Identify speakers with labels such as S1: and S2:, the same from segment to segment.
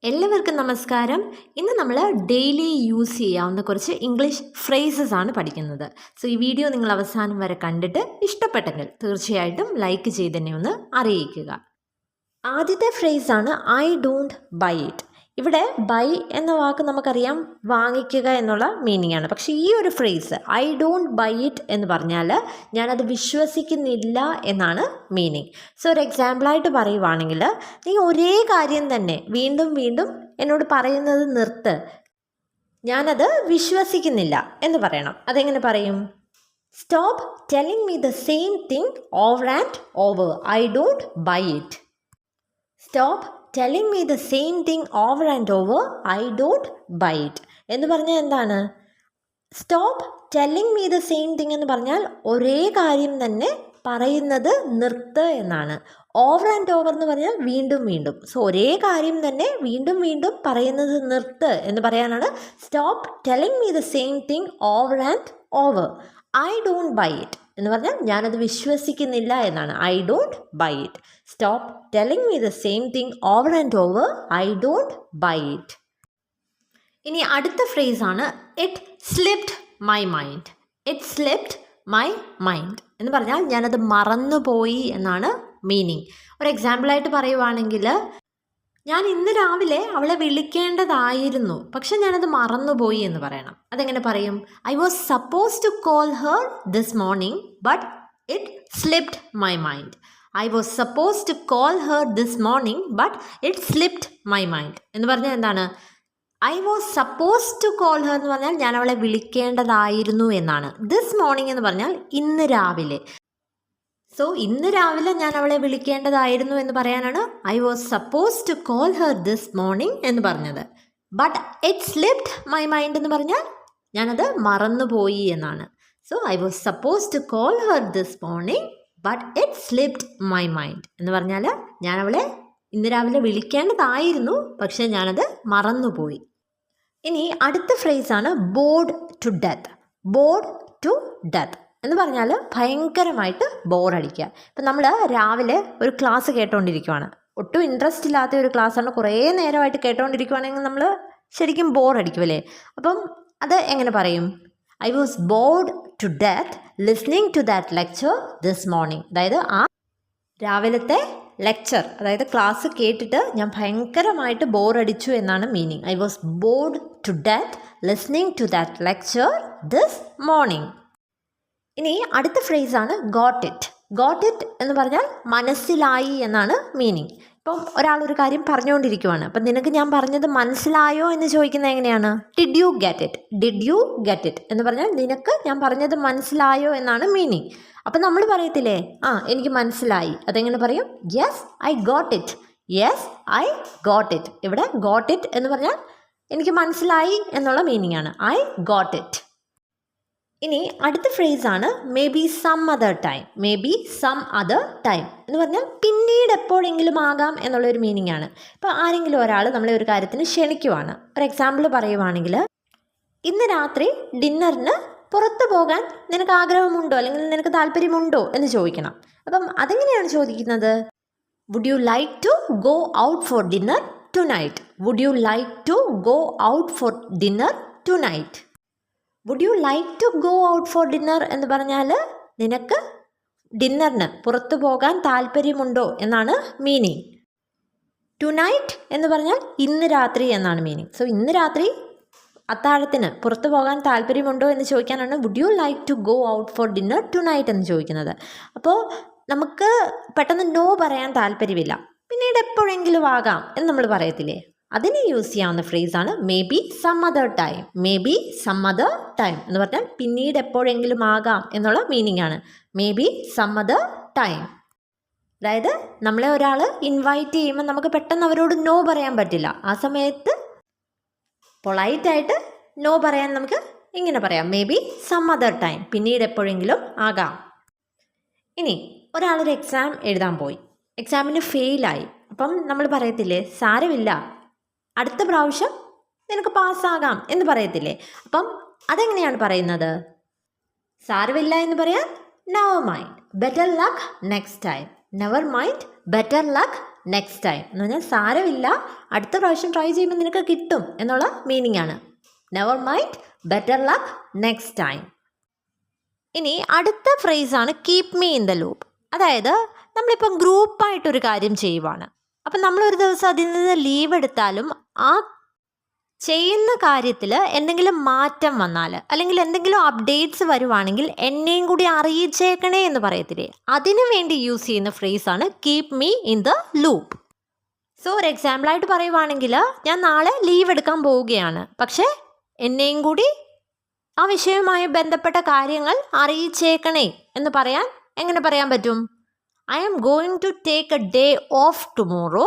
S1: എല്ലാവർക്കും നമസ്കാരം. ഇന്ന് നമ്മൾ ഡെയിലി യൂസ് ചെയ്യാവുന്ന കുറച്ച് ഇംഗ്ലീഷ് ഫ്രേസസ് ആണ് പഠിക്കുന്നത്. സോ ഈ വീഡിയോ നിങ്ങൾ അവസാനം വരെ കണ്ടിട്ട് ഇഷ്ടപ്പെട്ടെങ്കിൽ തീർച്ചയായിട്ടും ലൈക്ക് ചെയ്ത് തന്നെ ഒന്ന് അറിയിക്കുക. ആദ്യത്തെ ഫ്രേസാണ് ഐ ഡോണ്ട് ബൈ ഇറ്റ്. ഇവിടെ ബൈ എന്ന വാക്ക് നമുക്കറിയാം വാങ്ങിക്കുക എന്നുള്ള മീനിങ് ആണ്. പക്ഷേ ഈ ഒരു phrase I don't buy it എന്ന് പറഞ്ഞാൽ ഞാനത് വിശ്വസിക്കുന്നില്ല എന്നാണ് മീനിങ്. സോ ഒരു എക്സാമ്പിളായിട്ട് പറയുവാണെങ്കിൽ, നീ ഒരേ കാര്യം തന്നെ വീണ്ടും വീണ്ടും എന്നോട് പറയുന്നത് നിർത്ത്, ഞാനത് വിശ്വസിക്കുന്നില്ല എന്ന് പറയണം. അതെങ്ങനെ പറയും? Stop telling me the same thing over and over. I don't buy it. Stop telling me the same thing over and over. I don't buy it എന്ന് പറഞ്ഞാൽ എന്താണ്? Stop telling me the same thing എന്ന് പറഞ്ഞാൽ ഒരേ കാര്യം തന്നെ പറയുന്നത് നിർത്ത് എന്നാണ്. ഓവർ ആൻഡ് ഓവർ എന്ന് പറഞ്ഞാൽ വീണ്ടും വീണ്ടും. സോ ഒരേ കാര്യം തന്നെ വീണ്ടും വീണ്ടും പറയുന്നത് നിർത്ത് എന്ന് പറയാനാണ് stop telling me the same thing over and over. I don't buy it എന്ന് പറഞ്ഞാൽ ഞാനത് വിശ്വസിക്കുന്നില്ല എന്നാണ്. I don't buy it. Stop telling me the same thing over and over. I don't buy it. ഇനി അടുത്ത ഫ്രേസാണ് it slipped my mind. It slipped my mind എന്ന് പറഞ്ഞാൽ ഞാനത് മറന്നുപോയി എന്നാണ് മീനിങ്. ഒരു എക്സാമ്പിളായിട്ട് പറയുവാണെങ്കിൽ, ഞാൻ ഇന്ന് രാവിലെ അവളെ വിളിക്കേണ്ടതായിരുന്നു, പക്ഷെ ഞാനത് മറന്നുപോയി എന്ന് പറയണം. അതെങ്ങനെ പറയും? I was suppose to call her this morning but it slipped my mind. I was suppose to call her this morning but it slipped my mind എന്ന് പറഞ്ഞാൽ എന്താണ്? I was suppose to call her എന്ന് പറഞ്ഞാൽ ഞാൻ അവളെ വിളിക്കേണ്ടതായിരുന്നു എന്നാണ്. This morning എന്ന് പറഞ്ഞാൽ ഇന്ന് രാവിലെ. സോ ഇന്ന് രാവിലെ ഞാൻ അവളെ വിളിക്കേണ്ടതായിരുന്നു എന്ന് പറയാനാണ് I was suppose to call her this morning എന്ന് പറഞ്ഞത്. But it slipped my mind എന്ന് പറഞ്ഞാൽ ഞാനത് മറന്നുപോയി എന്നാണ്. So I was suppose to call her this morning but it slipped my mind എന്ന് പറഞ്ഞാൽ ഞാൻ അവളെ ഇന്ന് രാവിലെ വിളിക്കേണ്ടതായിരുന്നു, പക്ഷേ ഞാനത് മറന്നുപോയി. ഇനി അടുത്ത ഫ്രേസാണ് bored to death. Bored to death എന്ന് പറഞ്ഞാൽ ഭയങ്കരമായിട്ട് ബോറടിക്കുക. ഇപ്പം നമ്മൾ രാവിലെ ഒരു ക്ലാസ് കേട്ടോണ്ടിരിക്കുവാണ്, ഒട്ടും ഇൻട്രസ്റ്റ് ഇല്ലാത്ത ഒരു ക്ലാസ്സാണ്, കുറേ നേരമായിട്ട് കേട്ടോണ്ടിരിക്കുവാണെങ്കിൽ നമ്മൾ ശരിക്കും ബോറടിക്കും അല്ലേ? അപ്പം അത് എങ്ങനെ പറയും? I was bored to death listening to that lecture this morning. അതായത് ആ രാവിലത്തെ ലെക്ചർ, അതായത് ക്ലാസ് കേട്ടിട്ട് ഞാൻ ഭയങ്കരമായിട്ട് ബോറടിച്ചു എന്നാണ് meaning. I was bored to death listening to that lecture this morning. ഇനി അടുത്ത ഫ്രേസാണ് ഗോട്ട് ഇറ്റ്. ഗോട്ട് ഇറ്റ് എന്ന് പറഞ്ഞാൽ മനസ്സിലായി എന്നാണ് മീനിങ്. ഇപ്പം ഒരാളൊരു കാര്യം പറഞ്ഞുകൊണ്ടിരിക്കുവാണ്, അപ്പം നിനക്ക് ഞാൻ പറഞ്ഞത് മനസ്സിലായോ എന്ന് ചോദിക്കുന്നത് എങ്ങനെയാണ്? Did you get it. Did you get it എന്ന് പറഞ്ഞാൽ നിനക്ക് ഞാൻ പറഞ്ഞത് മനസ്സിലായോ എന്നാണ് മീനിങ്. അപ്പം നമ്മൾ പറയത്തില്ലേ, എനിക്ക് മനസ്സിലായി. അതെങ്ങനെ പറയും? Yes I got it. Yes I got it. ഇവിടെ ഗോട്ട് ഇറ്റ് എന്ന് പറഞ്ഞാൽ എനിക്ക് മനസ്സിലായി എന്നുള്ള മീനിങ് ആണ്. I got it. ഇനി അടുത്ത ഫ്രേസാണ് maybe some other time. Maybe some other time എന്ന് പറഞ്ഞാൽ പിന്നീട് എപ്പോഴെങ്കിലും ആകാം എന്നുള്ളൊരു മീനിങ് ആണ്. ഇപ്പോൾ ആരെങ്കിലും ഒരാൾ നമ്മളെ ഒരു കാര്യത്തിന് ക്ഷണിക്കുവാണ്. ഒരു എക്സാമ്പിൾ പറയുവാണെങ്കിൽ, ഇന്ന് രാത്രി ഡിന്നറിന് പുറത്തു പോകാൻ നിനക്ക് ആഗ്രഹമുണ്ടോ അല്ലെങ്കിൽ നിനക്ക് താല്പര്യമുണ്ടോ എന്ന് ചോദിക്കണം. അപ്പം അതെങ്ങനെയാണ് ചോദിക്കുന്നത്? Would you like to go out for dinner tonight. Would you like to go out for dinner tonight. Would you like to go out for dinner എന്ന് പറഞ്ഞാൽ നിനക്ക് ഡിന്നറിന് പുറത്തു പോകാൻ താല്പര്യമുണ്ടോ എന്നാണ് മീനിങ്. ടു നൈറ്റ് എന്ന് പറഞ്ഞാൽ ഇന്ന് രാത്രി എന്നാണ് മീനിങ്. സോ ഇന്ന് രാത്രി അത്താഴത്തിന് പുറത്തു പോകാൻ താല്പര്യമുണ്ടോ എന്ന് ചോദിക്കാനാണ് would you like to go out for dinner tonight എന്ന് ചോദിക്കുന്നത്. അപ്പോൾ നമുക്ക് പെട്ടെന്ന് നോ പറയാൻ താല്പര്യമില്ല, പിന്നീട് എപ്പോഴെങ്കിലും ആകാം എന്ന് നമ്മൾ പറയത്തില്ലേ? അതിന് യൂസ് ചെയ്യാവുന്ന ഫ്രേസാണ് maybe some other time. Maybe some other time എന്ന് പറഞ്ഞാൽ പിന്നീട് എപ്പോഴെങ്കിലും ആകാം എന്നുള്ള മീനിങ് ആണ്. Maybe some other time. അതായത് നമ്മളെ ഒരാൾ ഇൻവൈറ്റ് ചെയ്യുമ്പോൾ നമുക്ക് പെട്ടെന്ന് അവരോട് നോ പറയാൻ പറ്റില്ല. ആ സമയത്ത് പൊളൈറ്റായിട്ട് നോ പറയാൻ നമുക്ക് ഇങ്ങനെ പറയാം, maybe some other time, പിന്നീട് എപ്പോഴെങ്കിലും ആകാം. ഇനി ഒരാളൊരു എക്സാം എഴുതാൻ പോയി, എക്സാമിന് ഫെയിലായി. അപ്പം നമ്മൾ പറയത്തില്ലേ, സാരമില്ല, അടുത്ത പ്രാവശ്യം നിനക്ക് പാസ്സാകാം എന്ന് പറയത്തില്ലേ? അപ്പം അതെങ്ങനെയാണ് പറയുന്നത്? സാരമില്ല എന്ന് പറയാൻ never mind, better luck next time. Never mind, better luck next time എന്ന് പറഞ്ഞാൽ സാരമില്ല, അടുത്ത പ്രാവശ്യം ട്രൈ ചെയ്യുമ്പോൾ നിനക്ക് കിട്ടും എന്നുള്ള മീനിങ് ആണ്. Never mind, better luck next time. ഇനി അടുത്ത ഫ്രേസാണ് keep me in the loop. അതായത് നമ്മളിപ്പം ഗ്രൂപ്പായിട്ടൊരു കാര്യം ചെയ്യുവാണ്. അപ്പം നമ്മളൊരു ദിവസം അതിൽ നിന്ന് ലീവ് എടുത്താലും ആ ചെയ്യുന്ന കാര്യത്തിൽ എന്തെങ്കിലും മാറ്റം വന്നാൽ അല്ലെങ്കിൽ എന്തെങ്കിലും അപ്ഡേറ്റ്സ് വരുവാണെങ്കിൽ എന്നെയും കൂടി അറിയിച്ചേക്കണേ എന്ന് പറയത്തില്ലേ, അതിനു വേണ്ടി യൂസ് ചെയ്യുന്ന ഫ്രേസാണ് keep me in the loop. So ഒരു എക്സാമ്പിളായിട്ട് പറയുവാണെങ്കിൽ, ഞാൻ നാളെ ലീവ് എടുക്കാൻ പോവുകയാണ്, പക്ഷേ എന്നെയും കൂടി ആ വിഷയവുമായി ബന്ധപ്പെട്ട കാര്യങ്ങൾ അറിയിച്ചേക്കണേ എന്ന് പറയാൻ എങ്ങനെ പറയാൻ പറ്റും? I am going to take a day off tomorrow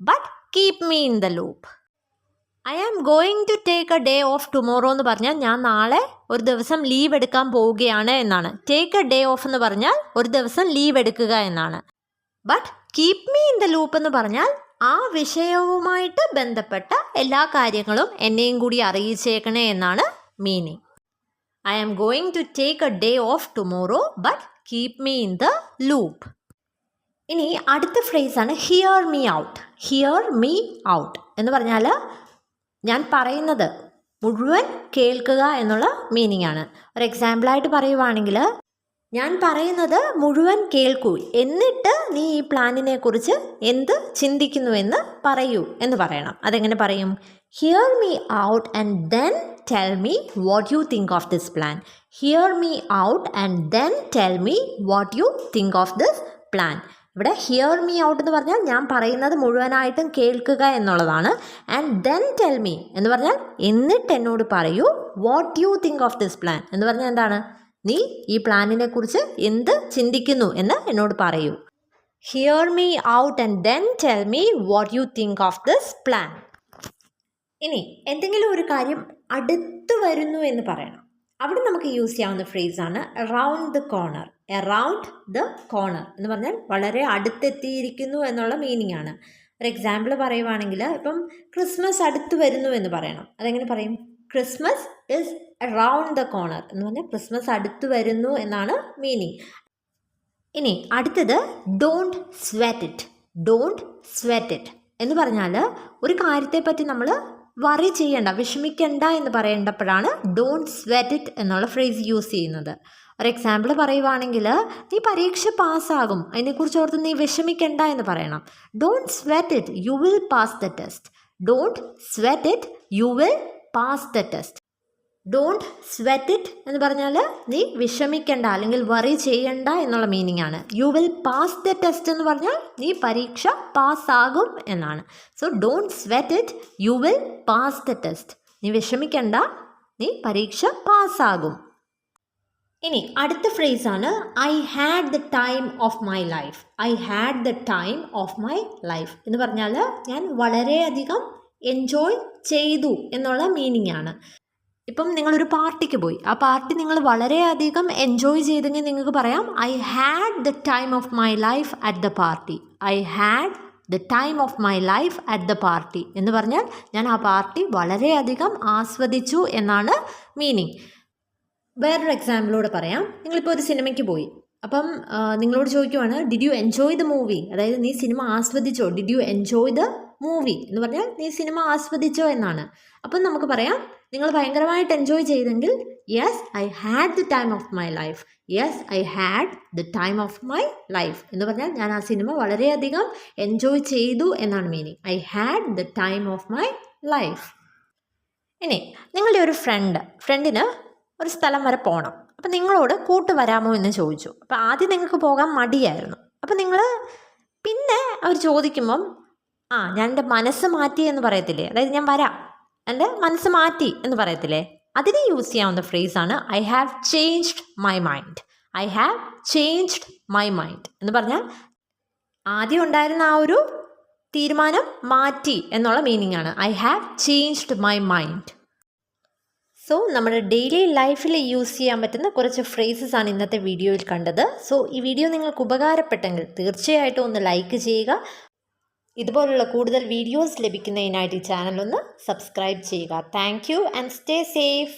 S1: but keep me in the loop. I am going to take a day off tomorrow എന്ന് പറഞ്ഞാൽ ഞാൻ നാളെ ഒരു ദിവസം ലീവ് എടുക്കാൻ പോവുകയാണ് എന്നാണ്. ടേക്ക് എ ഡേ ഓഫ് എന്ന് പറഞ്ഞാൽ ഒരു ദിവസം ലീവ് എടുക്കുക എന്നാണ്. But keep me in the loop എന്ന് പറഞ്ഞാൽ ആ വിഷയവുമായിട്ട് ബന്ധപ്പെട്ട എല്ലാ കാര്യങ്ങളും എന്നെയും കൂടി അറിയിച്ചേക്കണേ എന്നാണ് meaning. I am going to take a day off tomorrow but keep me in the loop. ഇനി അടുത്ത ഫ്രേസാണ് hear me out. Hear me out എന്ന് പറഞ്ഞാൽ ഞാൻ പറയുന്നത് മുഴുവൻ കേൾക്കുക എന്നുള്ള മീനിങ് ആണ്. ഒരു എക്സാമ്പിളായിട്ട് പറയുവാണെങ്കിൽ, ഞാൻ പറയുന്നത് മുഴുവൻ കേൾക്കൂ, എന്നിട്ട് നീ ഈ പ്ലാനിനെ കുറിച്ച് എന്ത് ചിന്തിക്കുന്നുവെന്ന് പറയൂ എന്ന് പറയണം. അതെങ്ങനെ പറയും? Here me out and then tell me what you think of this plan. Here me out and then tell me what you think of this plan. ഇവിടെ ഹിയർ മീ ഔട്ട് എന്ന് പറഞ്ഞാൽ ഞാൻ പറയുന്നത് മുഴുവനായിട്ടും കേൾക്കുക എന്നുള്ളതാണ്. ആൻഡ് ദെൻ ടെൽ മീ എന്ന് പറഞ്ഞാൽ എന്നിട്ട് എന്നോട് പറയൂ what you think of this plan എന്ന് പറഞ്ഞാൽ എന്താണ്? നീ ഈ പ്ലാനിനെ കുറിച്ച് എന്ത് ചിന്തിക്കുന്നു എന്ന് എന്നോട് പറയൂ. Here me out and then tell me what you think of this plan. ഇനി എന്തെങ്കിലും ഒരു കാര്യം അടുത്ത് വരുന്നു എന്ന് പറയണം. അവിടെ നമുക്ക് യൂസ് ചെയ്യാവുന്ന ഫ്രേസാണ് around the corner. Around the corner എന്ന് പറഞ്ഞാൽ വളരെ അടുത്തെത്തിയിരിക്കുന്നു എന്നുള്ള മീനിങ് ആണ്. ഒരു എക്സാമ്പിൾ പറയുവാണെങ്കിൽ, ഇപ്പം ക്രിസ്മസ് അടുത്ത് വരുന്നു എന്ന് പറയണം. അതെങ്ങനെ പറയും? Christmas is around the corner എന്ന് പറഞ്ഞാൽ ക്രിസ്മസ് അടുത്ത് വരുന്നു എന്നാണ് മീനിങ്. ഇനി അടുത്തത് don't sweat it. Don't sweat it എന്ന് പറഞ്ഞാൽ ഒരു കാര്യത്തെപ്പറ്റി നമ്മൾ വറി ചെയ്യണ്ട, വിഷമിക്കണ്ട എന്ന് പറയേണ്ടപ്പോഴാണ് ഡോണ്ട് സ്വെറ്റ് ഇറ്റ് എന്നുള്ള ഫ്രേസ് യൂസ് ചെയ്യുന്നത്. ഒരു എക്സാമ്പിൾ പറയുവാണെങ്കിൽ, നീ പരീക്ഷ പാസ്സാകും, അതിനെക്കുറിച്ച് ഓർത്ത് നീ വിഷമിക്കണ്ട എന്ന് പറയണം. Don't sweat it, you will pass the test. Don't sweat it, you will pass the test. Don't sweat it എന്ന് പറഞ്ഞാൽ നീ വിഷമിക്കണ്ട അല്ലെങ്കിൽ വറി ചെയ്യണ്ട എന്നുള്ള മീനിങ് ആണ്. You will pass the test എന്ന് പറഞ്ഞാൽ നീ പരീക്ഷ പാസ്സാകും എന്നാണ്. So don't sweat it, you will pass the test. നീ വിഷമിക്കണ്ട, നീ പരീക്ഷ പാസ്സാകും. ഇനി അടുത്ത ഫ്രേസാണ് I had the time of my life. I had the time of my life എന്ന് പറഞ്ഞാൽ ഞാൻ വളരെയധികം എൻജോയ് ചെയ്തു എന്നുള്ള മീനിങ് ആണ്. ഇപ്പം നിങ്ങളൊരു പാർട്ടിക്ക് പോയി, ആ പാർട്ടി നിങ്ങൾ വളരെയധികം എൻജോയ് ചെയ്തെങ്കിൽ നിങ്ങൾക്ക് പറയാം I had the time of my life at the party. I had the time of my life at the party എന്ന് പറഞ്ഞാൽ ഞാൻ ആ പാർട്ടി വളരെയധികം ആസ്വദിച്ചു എന്നാണ് മീനിങ്. വേറൊരു എക്സാമ്പിളോട് പറയാം. നിങ്ങളിപ്പോൾ ഒരു സിനിമയ്ക്ക് പോയി, അപ്പം നിങ്ങളോട് ചോദിക്കുവാണ് did you enjoy the movie, അതായത് നീ സിനിമ ആസ്വദിച്ചോ. Did you enjoy the movie എന്ന് പറഞ്ഞാൽ നീ സിനിമ ആസ്വദിച്ചോ എന്നാണ്. അപ്പം നമുക്ക് പറയാം നിങ്ങൾ ഭയങ്കരമായിട്ട് എൻജോയ് ചെയ്തെങ്കിൽ yes I had the time of my life. Yes I had the time of my life എന്ന് പറഞ്ഞാൽ ഞാൻ ആ സിനിമ വളരെയധികം എൻജോയ് ചെയ്തു എന്നാണ് meaning. I had the time of my life. ഇനി നിങ്ങളുടെ ഒരു ഫ്രണ്ടിന് ഒരു സ്ഥലം വരെ പോകണം. അപ്പം നിങ്ങളോട് കൂട്ട് വരാമോ എന്ന് ചോദിച്ചു. അപ്പം ആദ്യം നിങ്ങൾക്ക് പോകാൻ മടിയായിരുന്നു. അപ്പം നിങ്ങൾ പിന്നെ അവർ ചോദിക്കുമ്പം ഞാൻ എൻ്റെ മനസ്സ് മാറ്റി എന്ന് പറയത്തില്ലേ, അതായത് ഞാൻ വരാം, എൻ്റെ മനസ്സ് മാറ്റി എന്ന് പറയത്തില്ലേ, അതിന് യൂസ് ചെയ്യാവുന്ന ഫ്രേസാണ് I have changed my mind. I have changed my mind എന്ന് പറഞ്ഞാൽ ആദ്യം ഉണ്ടായിരുന്ന ആ ഒരു തീരുമാനം മാറ്റി എന്നുള്ള മീനിങ് ആണ്. I have changed my mind. So നമ്മുടെ ഡെയിലി ലൈഫിൽ യൂസ് ചെയ്യാൻ പറ്റുന്ന കുറച്ച് ഫ്രേസസ് ആണ് ഇന്നത്തെ വീഡിയോയിൽ കണ്ടത്. സോ ഈ വീഡിയോ നിങ്ങൾക്ക് ഉപകാരപ്പെട്ടെങ്കിൽ തീർച്ചയായിട്ടും ഒന്ന് ലൈക്ക് ചെയ്യുക. ഇതുപോലുള്ള കൂടുതൽ വീഡിയോസ് ലഭിക്കുന്നതിനായിട്ട് ഈ ചാനൽ ഒന്ന് സബ്സ്ക്രൈബ് ചെയ്യുക. Thank you and stay safe.